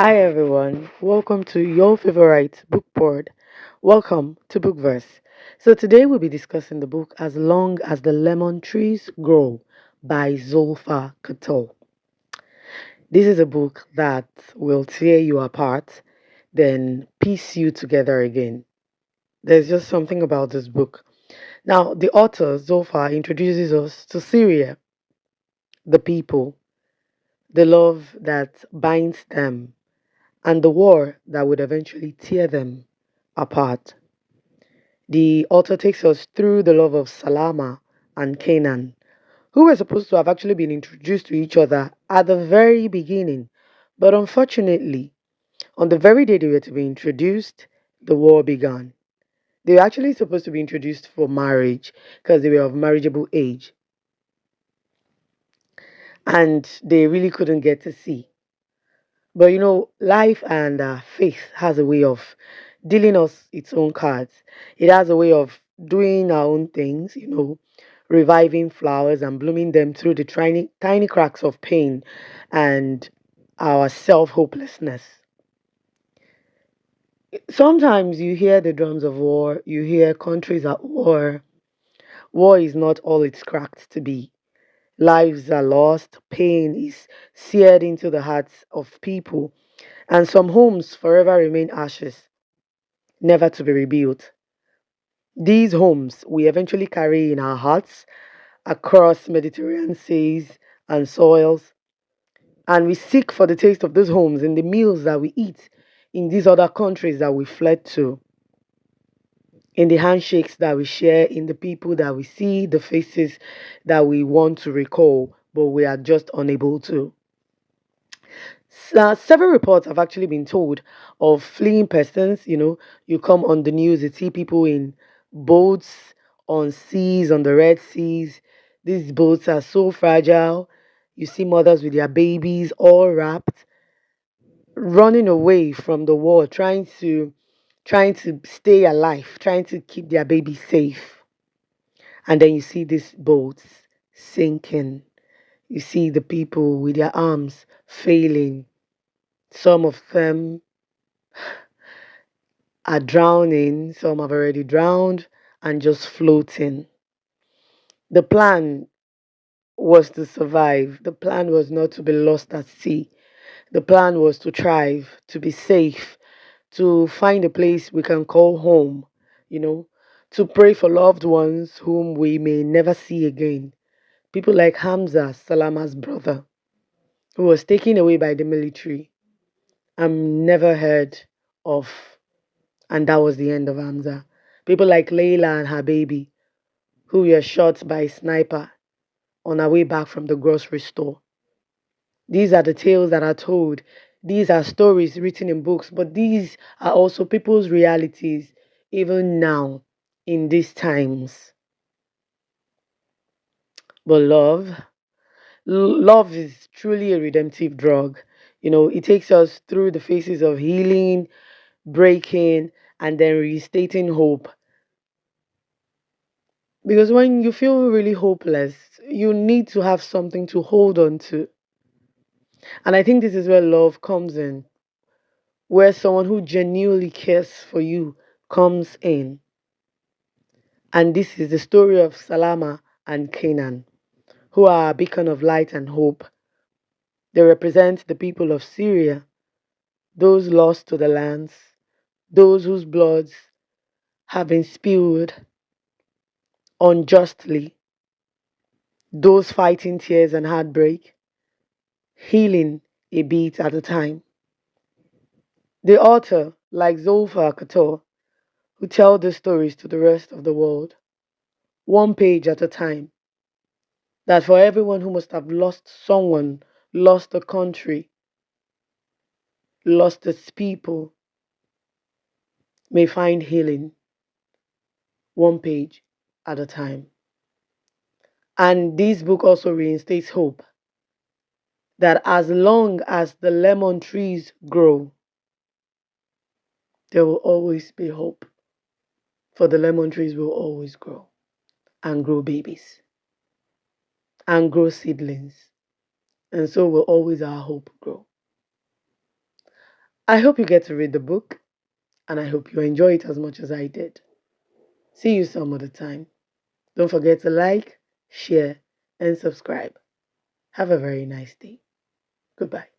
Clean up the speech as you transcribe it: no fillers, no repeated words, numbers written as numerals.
Hi everyone, welcome to your favorite book board. Welcome to Bookverse. So today we'll be discussing the book As Long as the Lemon Trees Grow by Zoulfa Katouh. This is a book that will tear you apart, then piece you together again. There's just something about this book. Now, the author, Zoulfa, introduces us to Syria, the people, the love that binds them, and the war that would eventually tear them apart. The author takes us through the love of Salama and Kenan, who were supposed to have actually been introduced to each other at the very beginning. But unfortunately, on the very day they were to be introduced, the war began. They were actually supposed to be introduced for marriage because they were of marriageable age, and they really couldn't get to see. But life and faith has a way of dealing us its own cards. It has a way of doing our own things, reviving flowers and blooming them through the tiny, tiny cracks of pain and our self hopelessness. Sometimes you hear the drums of war, you hear countries at war. War is not all it's cracked to be. Lives are lost, pain is seared into the hearts of people, and some homes forever remain ashes, never to be rebuilt. These homes we eventually carry in our hearts across Mediterranean seas and soils, and we seek for the taste of those homes in the meals that we eat in these other countries that we fled to, in the handshakes that we share, in the people that we see, the faces that we want to recall, but we are just unable to. Several reports have actually been told of fleeing persons. You come on the news, you see people in boats on seas, on the Red Seas. These boats are so fragile. You see mothers with their babies all wrapped, running away from the war, trying to stay alive, trying to keep their baby safe. And then you see these boats sinking. You see the people with their arms failing. Some of them are drowning, some have already drowned and just floating. The plan was to survive. The plan was not to be lost at sea. The plan was to thrive, to be safe, to find a place we can call home, you know, to pray for loved ones whom we may never see again. People like Hamza, Salama's brother, who was taken away by the military and never heard of, and that was the end of Hamza. People like Layla and her baby, who were shot by a sniper on her way back from the grocery store. These are the tales that are told. These are stories written in books, but these are also people's realities, even now, in these times. But love is truly a redemptive drug. It takes us through the phases of healing, breaking, and then restating hope. Because when you feel really hopeless, you need to have something to hold on to. And I think this is where love comes in, where someone who genuinely cares for you comes in. And this is the story of Salama and Kenan, who are a beacon of light and hope. They represent the people of Syria, those lost to the lands, those whose bloods have been spilled unjustly, those fighting tears and heartbreak, healing a bit at a time. The author, like Zoulfa Katouh, who tell the stories to the rest of the world, one page at a time, that for everyone who must have lost someone, lost a country, lost its people, may find healing, one page at a time. And this book also reinstates hope that as long as the lemon trees grow, there will always be hope. For the lemon trees will always grow and grow babies and grow seedlings. And so will always our hope grow. I hope you get to read the book, and I hope you enjoy it as much as I did. See you some other time. Don't forget to like, share, and subscribe. Have a very nice day. Goodbye.